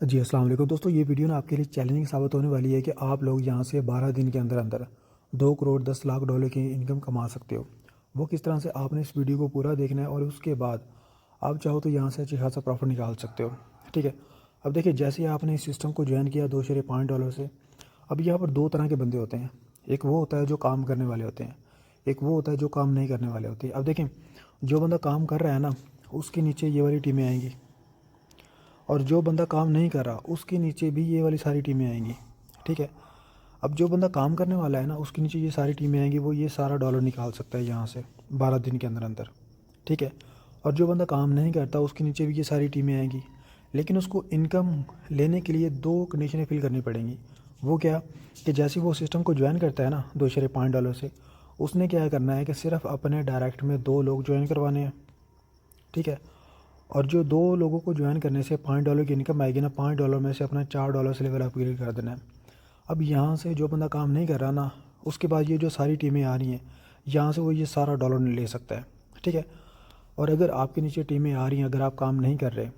जी अस्सलाम वालेकुम दोस्तों, ये वीडियो ना आपके लिए चैलेंजिंग साबित होने वाली है कि आप लोग यहाँ से 12 दिन के अंदर अंदर 2 करोड़ 10 लाख डॉलर की इनकम कमा सकते हो। वो किस तरह से, आपने इस वीडियो को पूरा देखना है और उसके बाद आप चाहो तो यहाँ से अच्छी खासा प्रॉफिट निकाल सकते हो। ठीक है, अब देखिए, जैसे ही आपने इस सिस्टम को ज्वाइन किया $2.5 से, अब यहाँ पर दो तरह के बंदे होते हैं। एक वो होता है जो काम करने वाले होते हैं, एक वो होता है जो काम नहीं करने वाले होते हैं। अब देखें, जो बंदा काम कर रहा है ना, उसके नीचे ये वाली टीमें आएंगी, और जो बंदा काम नहीं कर रहा उसके नीचे भी ये वाली सारी टीमें आएंगी। ठीक है, अब जो बंदा काम करने वाला है ना, उसके नीचे ये सारी टीमें आएंगी, वो ये सारा डॉलर निकाल सकता है यहाँ से 12 दिन के अंदर अंदर। ठीक है, और जो बंदा काम नहीं करता उसके नीचे भी ये सारी टीमें आएंगी, लेकिन उसको इनकम लेने के लिए दो कंडीशनें फिल करनी पड़ेंगी। वो क्या, कि जैसे वो सिस्टम को ज्वाइन करता है ना $2.5 से, उसने क्या करना है कि सिर्फ अपने डायरेक्ट में 2 लोग ज्वाइन करवाने हैं। ठीक है, और जो 2 लोगों को ज्वाइन करने से $5 की इनकम आएगी ना, $5 में से अपना $4 से लेवल अपग्रेड कर देना है। अब यहाँ से जो बंदा काम नहीं कर रहा ना, उसके बाद ये जो सारी टीमें आ रही हैं, यहाँ से वो ये सारा डॉलर ले सकता है। ठीक है, और अगर आपके नीचे टीमें आ रही हैं, अगर आप काम नहीं कर रहे,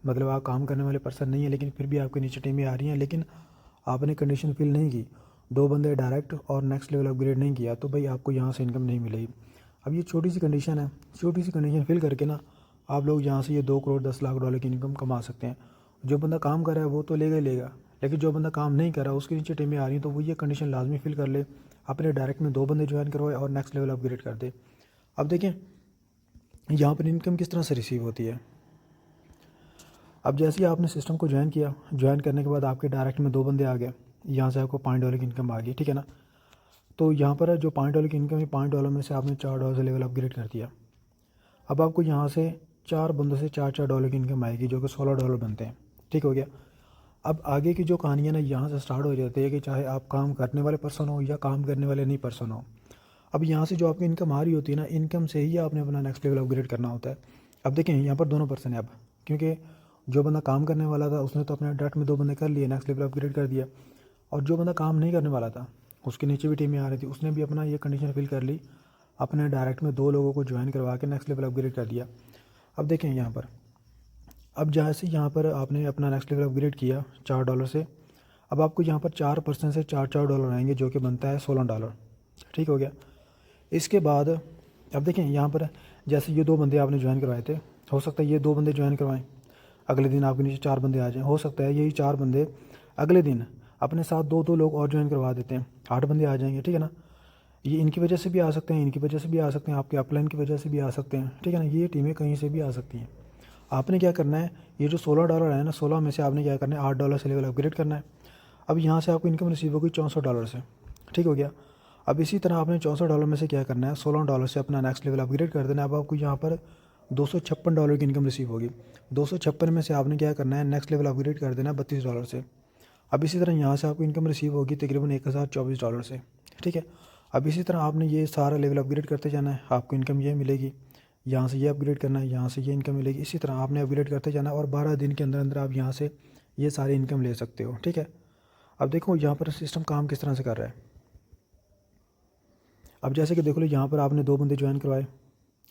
मतलब आप काम करने वाले पर्सन नहीं है, लेकिन फिर भी आपके नीचे टीमें आ रही हैं, लेकिन आपने कंडीशन फिल नहीं की, 2 बंदे डायरेक्ट और नेक्स्ट लेवल अपग्रेड नहीं किया, तो भाई आपको यहाँ से इनकम नहीं मिलेगी। अब ये छोटी सी कंडीशन है, छोटी सी कंडीशन फिल करके ना आप लोग यहाँ से ये 2 करोड़ 10 लाख डॉलर की इनकम कमा सकते हैं। जो बंदा काम कर रहा है वो तो लेगा ही लेगा, लेकिन जो बंदा काम नहीं कर रहा उसके नीचे टीमें आ रही हैं, तो वो ये कंडीशन लाजमी फिल कर ले, अपने डायरेक्ट में 2 बंदे ज्वाइन करवाए और नेक्स्ट लेवल अपग्रेड कर दे। अब देखें यहाँ पर इनकम किस तरह से रिसीव होती है। अब जैसे ही आपने सिस्टम को ज्वाइन किया, ज्वाइन करने के बाद आपके डायरेक्ट में 2 बंदे आ गए, यहाँ से आपको $5 की इनकम आ गई। ठीक है ना, तो यहाँ पर जो $5 की इनकम है, $5 में से आपने $4 से लेवल अपग्रेड कर दिया। अब आपको यहाँ से 4 बंदों से $4 की इनकम आएगी, जो कि $16 बनते हैं। ठीक हो गया। अब आगे की जो कहानी है ना, यहाँ से स्टार्ट हो जाती है कि चाहे आप काम करने वाले पर्सन हो या काम करने वाले नहीं पर्सन हो। अब यहाँ से जो आपकी इनकम आ रही होती है ना, इनकम से ही आपने अपना नेक्स्ट लेवल अपग्रेड करना होता है। अब देखें, यहाँ पर दोनों पर्सन है अब, क्योंकि जो बंदा काम करने वाला था उसने तो अपने डायरेक्ट में 2 बंदे कर लिए, नेक्स्ट लेवल अपग्रेड कर दिया, और जो बंदा काम नहीं करने वाला था उसके नीचे भी टीमें आ रही थी, उसने भी अपना ये कंडीशन फिल कर ली, अपने डायरेक्ट में 2 लोगों को ज्वाइन करवा के नेक्स्ट लेवल अपग्रेड कर दिया। अब देखें यहाँ पर, अब जैसे यहाँ पर आपने अपना नेक्स्ट लेवल अपग्रेड किया $4 से, अब आपको यहाँ पर 4% से $4 आएंगे, जो कि बनता है $16। ठीक हो गया। इसके बाद अब देखें यहाँ पर, जैसे ये 2 बंदे आपने ज्वाइन करवाए थे, हो सकता है ये 2 बंदे ज्वाइन करवाएं, अगले दिन आपके नीचे 4 बंदे आ जाएं, हो सकता है यही 4 बंदे अगले दिन अपने साथ 2 लोग और ज्वाइन करवा देते हैं, 8 बंदे आ जाएंगे। ठीक है ना, ये इनकी वजह से भी आ सकते हैं, इनकी वजह से भी आ सकते हैं, आपके अपलाइन की वजह से भी आ सकते हैं। ठीक है ना, ये टीमें कहीं से भी आ सकती हैं। आपने क्या करना है, ये जो $16 है ना, 16 में से आपने क्या करना है, $8 से लेवल अपग्रेड करना है। अब यहाँ से आपको इनकम रिसीव होगी $64 से। ठीक हो गया। अब इसी तरह आपने $64 में से क्या करना है, $16 से अपना नेक्स्ट लेवल अपग्रेड कर देना है। अब आपको यहाँ पर $256 की इनकम रिसीव होगी। 256 में से आपने क्या करना है, नेक्स्ट लेवल अपग्रेड कर देना है $32 से। अब इसी तरह यहाँ से आपको इनकम रिसीव होगी तकरीबन $1024 से। ठीक है, अब इसी तरह आपने ये सारा लेवल अपग्रेड करते जाना है, आपको इनकम ये मिलेगी, यहाँ से ये अपग्रेड करना है, यहाँ से ये इनकम मिलेगी, इसी तरह आपने अपग्रेड करते जाना है, और 12 दिन के अंदर अंदर आप यहाँ से ये सारी इनकम ले सकते हो। ठीक है, अब देखो यहाँ पर सिस्टम काम किस तरह से कर रहा है। अब जैसे कि देख लो, यहाँ पर आपने 2 बंदे ज्वाइन करवाए।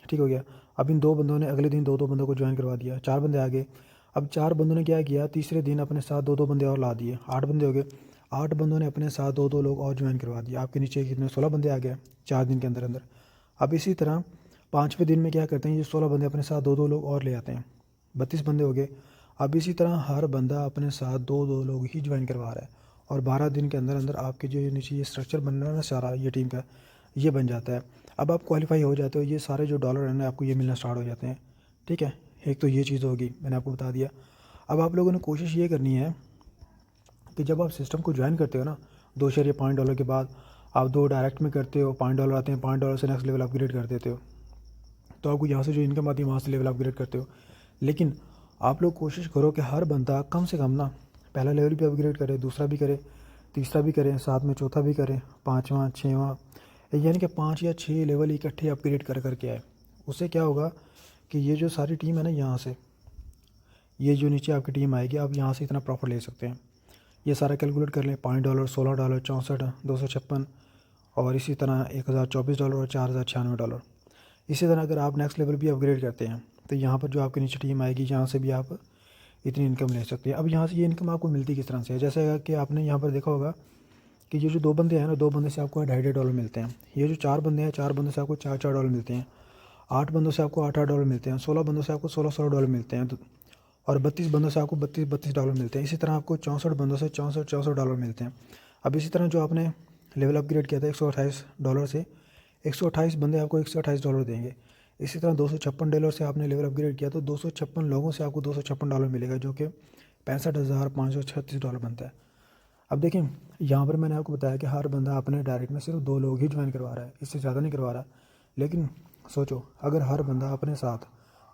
ठीक हो गया। अब इन 2 बंदों ने अगले दिन 2 बंदों को ज्वाइन करवा दिया, 4 बंदे आ गए। अब 4 बंदों ने क्या किया, तीसरे दिन अपने साथ 2 बंदे और ला दिए, 8 बंदे हो गए। 8 बंदों ने अपने साथ 2 लोग और ज्वाइन करवा दिया, आपके नीचे कितने, 16 बंदे आ गए 4 दिन के अंदर अंदर। अब इसी तरह 5वें दिन में क्या करते हैं, ये 16 बंदे अपने साथ 2 लोग और ले आते हैं, 32 बंदे हो गए। अब इसी तरह हर बंदा अपने साथ 2 लोग ही ज्वाइन करवा रहा है, और 12 दिन के अंदर अंदर आपके जो नीचे ये स्ट्रक्चर बन रहा है ना सारा, ये टीम का ये बन जाता है। अब आप क्वालिफाई हो जाते हो, ये सारे जो डॉलर हैं ना आपको ये मिलना स्टार्ट हो जाते हैं। ठीक है, एक तो ये चीज़ होगी, मैंने आपको बता दिया। अब आप लोगों ने कोशिश ये करनी है कि जब आप सिस्टम को ज्वाइन करते हो ना, $2.5 के बाद आप 2 डायरेक्ट में करते हो, $5 आते हैं, $5 से नेक्स्ट लेवल अपग्रेड कर देते हो, तो आपको यहाँ से जो इनकम आती है वहाँ से लेवल अपग्रेड करते हो। लेकिन आप लोग कोशिश करो कि हर बंदा कम से कम ना पहला लेवल भी अपग्रेड करे, दूसरा भी करे, तीसरा भी करे, साथ में चौथा भी करे, पाँचवा, छठवां, यानी कि 5 या 6 लेवल इकट्ठे अपग्रेड कर करके आए। उससे क्या होगा कि ये जो सारी टीम है ना, यहाँ से ये जो नीचे आपकी टीम आएगी, आप यहाँ से इतना प्रॉफिट ले सकते हैं। ये सारा कैलकुलेट कर लें, $5, $16, 64, 256, और इसी तरह $1024 और $4096। इसी तरह अगर आप नेक्स्ट लेवल भी अपग्रेड करते हैं, तो यहाँ पर जो आपके नीचे टीम आएगी, यहाँ से भी आप इतनी इनकम ले सकते हैं। अब यहाँ से ये इनकम आपको मिलती किस तरह से है, जैसे कि आपने यहाँ पर देखा होगा कि ये जो 2 बंदे हैं ना, 2 बंदे से आपको $2.5 मिलते हैं। ये जो 4 बंदे हैं, 4 बंदों से आपको $4 मिलते हैं। 8 बंदों से आपको $8 मिलते हैं। 16 बंदों से आपको $16 मिलते हैं। और 32 बंदों से आपको $32 मिलते हैं। इसी तरह आपको 64 बंदों से $64 मिलते हैं। अब इसी तरह जो आपने लेवल अपग्रेड किया था $128 से, 128 बंदे आपको $128 देंगे। इसी तरह $256 से आपने लेवल अपग्रेड किया तो 256 लोगों से आपको $256 मिलेगा, जो कि $65,536 बनता है। अब देखें, यहाँ पर मैंने आपको बताया कि हर बंदा अपने डायरेक्ट में सिर्फ 2 लोग ही ज्वाइन करवा रहा है, इससे ज़्यादा नहीं करवा रहा। लेकिन सोचो, अगर हर बंदा अपने साथ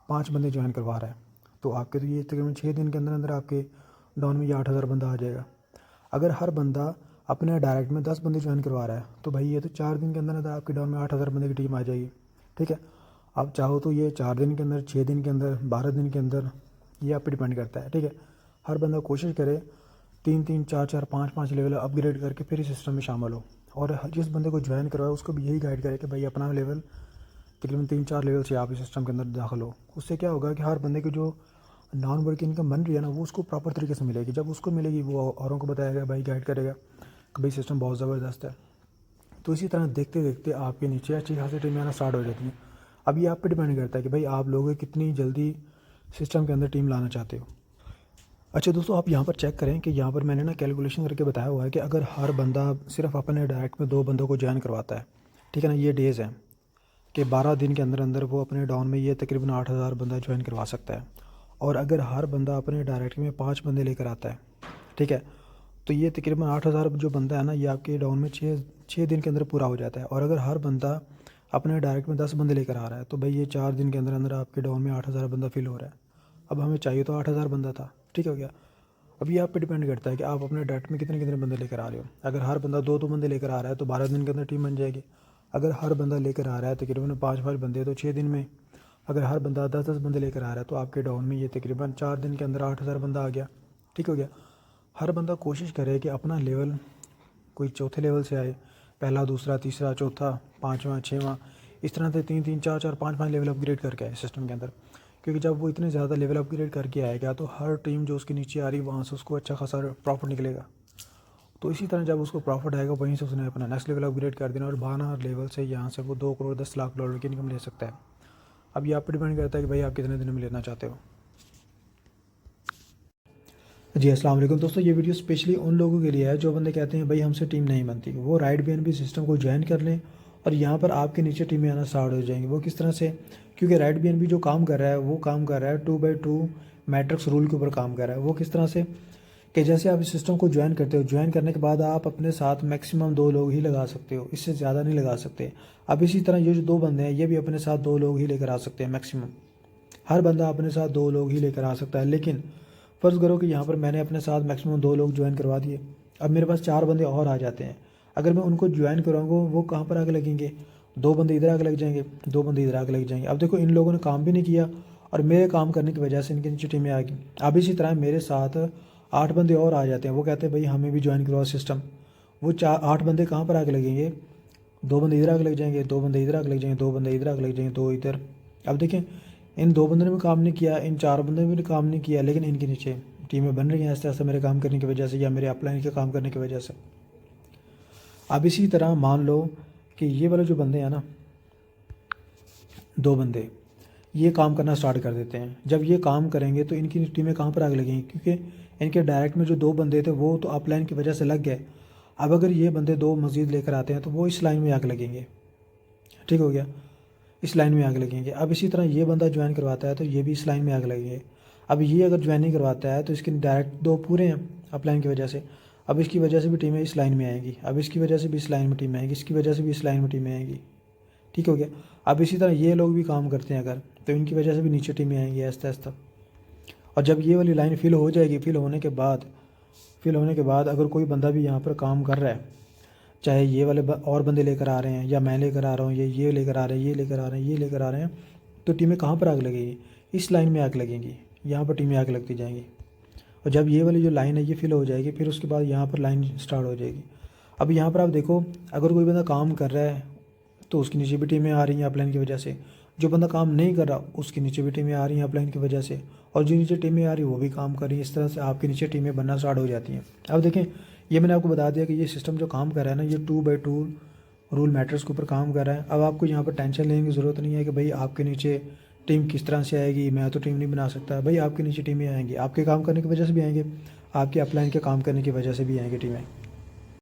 5 बंदे ज्वाइन करवा रहा है तो आपके तो ये तकरीबन 6 दिन के अंदर अंदर आपके डाउन में ये 8,000 बंदा आ जाएगा। अगर हर बंदा अपने डायरेक्ट में 10 बंदे ज्वाइन करवा रहा है तो भाई ये तो 4 दिन के अंदर अंदर आपके डाउन में 8,000 बंदे की टीम आ जाएगी। ठीक है, आप चाहो तो ये 4 दिन के अंदर, 6 दिन के अंदर, 12 दिन के अंदर, ये आप पे डिपेंड करता है। ठीक है, हर बंदा कोशिश करे 3-3, 4-4, 5-5 लेवल अपग्रेड करके फिर इस सिस्टम में शामिल हो। और जिस बंदे को ज्वाइन करवाए उसको भी यही गाइड करे कि भाई अपना लेवल तकरीबन 3-4 लेवल से आप इस सिस्टम के अंदर दाखिल हो। उससे क्या होगा कि हर बंदे की जो नॉन वर्क इनकम बन रही है ना, वो उसको प्रॉपर तरीके से मिलेगी। जब उसको मिलेगी वो औरों को बताएगा, भाई गाइड करेगा कि भाई सिस्टम बहुत ज़बरदस्त है। तो इसी तरह देखते देखते आपके नीचे अच्छी खासी टीमें आना स्टार्ट हो जाती हैं। अब ये आप पे डिपेंड करता है कि भाई आप लोग कितनी जल्दी सिस्टम के अंदर टीम लाना चाहते हो। अच्छा दोस्तों, आप यहाँ पर चेक करें कि यहाँ पर मैंने ना कैलकुलेशन करके बताया हुआ है कि अगर हर बंदा सिर्फ अपने डायरेक्ट में 2 बंदों को ज्वाइन करवाता है, ठीक है ना, ये डेज़ हैं कि 12 दिन के अंदर अंदर वो अपने डाउन में ये तकरीबन 8,000 बंदा ज्वाइन करवा सकता है। और अगर हर बंदा अपने डायरेक्ट में 5 बंदे लेकर आता है, ठीक है, तो ये तकरीबन 8,000 जो बंदा है ना, ये आपके डाउन में 6 दिन के अंदर पूरा हो जाता है। और अगर हर बंदा अपने डायरेक्ट में 10 बंदे लेकर आ रहा है तो भाई ये 4 दिन के अंदर अंदर आपके डाउन में 8,000 बंदा फिल हो रहा है। अब हमें चाहिए तो 8,000 बंदा था, ठीक हो गया। अब ये आप पे डिपेंड करता है कि आप अपने डायरेक्ट में कितने कितने बंदे लेकर आ रहे हो। अगर हर बंदा 2-2 बंदे लेकर आ रहा है तो 12 दिन के अंदर टीम बन जाएगी। अगर हर बंदा लेकर आ रहा है तकरीबन 5-5 बंदे तो 6 दिन में। अगर हर बंदा 10-10 बंदे लेकर आ रहा है तो आपके डाउन में ये तकरीबन 4 दिन के अंदर 8,000 बंदा आ गया, ठीक हो गया। हर बंदा कोशिश करे कि अपना लेवल कोई चौथे लेवल से आए, पहला, दूसरा, तीसरा, चौथा, 5वां, 6वां, इस तरह से 3-3, 4-4, 5-5 लेवल अपग्रेड करके आए सिस्टम के अंदर। क्योंकि जब वो इतने ज़्यादा लेवल अपग्रेड करके आएगा तो हर टीम जो उसके नीचे आ रही है वहाँ से उसको अच्छा खासा प्रॉफिट निकलेगा। तो इसी तरह जब उसको प्रॉफिट आएगा वहीं से उसने अपना नेक्स्ट लेवल अपग्रेड कर देना और 12 लेवल से यहाँ से वो $2 करोड़ 10 लाख की इनकम ले सकता है। अब ये आप पर डिपेंड करता है कि भाई आप कितने दिन में लेना चाहते हो। जी अस्सलाम वालेकुम दोस्तों, ये वीडियो स्पेशली उन लोगों के लिए है जो बंदे कहते हैं भाई हमसे टीम नहीं बनती। वो राइट BNB सिस्टम को ज्वाइन कर लें और यहाँ पर आपके नीचे टीमें आना स्टार्ट हो जाएंगी। वो किस तरह से, क्योंकि राइट BNB जो काम कर रहा है वो काम कर रहा है 2x2 मैट्रिक्स रूल के ऊपर काम कर रहा है। वो किस तरह से कि जैसे आप इस सिस्टम को ज्वाइन करते हो, ज्वाइन करने के बाद आप अपने साथ मैक्सिमम 2 लोग ही लगा सकते हो, इससे ज़्यादा नहीं लगा सकते। अब इसी तरह ये जो 2 बंदे हैं ये भी अपने साथ 2 लोग ही लेकर आ सकते हैं मैक्सिमम। हर बंदा अपने साथ 2 लोग ही लेकर आ सकता है। लेकिन फ़र्ज़ करो कि यहाँ पर मैंने अपने साथ मैक्सिमम 2 लोग ज्वाइन करवा दिए। अब मेरे पास 4 बंदे और आ जाते हैं। अगर मैं उनको ज्वाइन कराऊंगा वो कहाँ पर आगे लगेंगे, 2 बंदे इधर आगे लग जाएंगे, 2 बंदे इधर आगे लग जाएंगे। अब देखो, इन लोगों ने काम भी नहीं किया और मेरे काम करने की वजह से इनकी नीचे टीमें आ गई। अब इसी तरह मेरे साथ 8 बंदे और आ जाते हैं। वो कहते हैं भाई हमें भी ज्वाइन करवाओ सिस्टम। वो 8 बंदे कहाँ पर आगे लगेंगे, 2 बंदे इधर आगे लग जाएंगे, 2 बंदे इधर आगे लग जाएंगे, 2 बंदे इधर आगे लग जाएंगे, 2 इधर। अब देखें, इन 2 बंदों ने भी काम नहीं किया, इन 4 बंदों ने भी काम नहीं किया, लेकिन इनके नीचे टीमें बन रही हैं ऐसे ऐसे मेरे काम करने की वजह से या मेरे अपलाइन के काम करने की वजह से। अब इसी तरह मान लो कि ये वाले जो बंदे हैं ना, 2 बंदे, ये काम करना स्टार्ट कर देते हैं। जब ये काम करेंगे तो इनकी टीमें कहाँ पर आगे लगेंगी, क्योंकि इनके डायरेक्ट में जो 2 बंदे थे वो तो अपलाइन की वजह से लग गए। अब अगर ये बंदे 2 मज़ीद लेकर आते हैं तो वो इस लाइन में आगे लगेंगे, ठीक हो गया, इस लाइन में आगे लगेंगे। अब इसी तरह ये बंदा ज्वाइन करवाता है तो ये भी इस लाइन में आगे लगेंगे। अब ये अगर ज्वाइन नहीं करवाता है तो इसके डायरेक्ट 2 पूरे हैं अपलाइन की वजह से। अब इसकी वजह से भी टीमें इस लाइन में आएंगी, अब इसकी वजह से भी इस लाइन में टीमें आएंगी, इसकी वजह से भी इस लाइन में टीमें आएंगी, ठीक हो गया। अब इसी तरह ये लोग भी काम करते हैं अगर, तो इनकी वजह से भी नीचे टीमें आएंगी आहिस्ता आहिस्ता। और जब ये वाली लाइन फिल हो जाएगी, फिल होने के बाद अगर कोई बंदा भी यहाँ पर काम कर रहा है, चाहे ये वाले और बंदे लेकर आ रहे हैं या मैं लेकर आ रहा हूँ, ये लेकर आ रहे हैं, ये लेकर आ रहे हैं, ये लेकर आ रहे हैं, तो टीमें कहाँ पर आग लगेगी, इस लाइन में आग लगेंगी, यहाँ पर टीमें आग लगती जाएंगी। और जब ये वाली जो लाइन है ये फिल हो जाएगी फिर उसके बाद यहाँ पर लाइन स्टार्ट हो जाएगी। अब यहाँ पर आप देखो, अगर कोई बंदा काम कर रहा है तो उसके नीचे भी टीमें आ रही हैं अपलाइन की वजह से, जो बंदा काम नहीं कर रहा उसके नीचे भी टीमें आ रही हैं अपलाइन की वजह से, और जो नीचे टीमें आ रही वो भी काम कर रही हैं। इस तरह से आपके नीचे टीमें बनना स्टार्ट हो जाती हैं। अब देखें, ये मैंने आपको बता दिया कि ये सिस्टम जो काम कर रहा है ना, ये 2x2 रूल मैटर्स के ऊपर काम कर रहा है। अब आपको यहाँ पर टेंशन लेने की ज़रूरत नहीं है कि भाई आपके नीचे टीम किस तरह से आएगी, मैं तो टीम नहीं बना सकता। भाई आपके नीचे टीमें आएंगी, आपके काम करने की वजह से भी आएंगे, आपके अपलाइन के काम करने की वजह से भी आएंगी टीमें।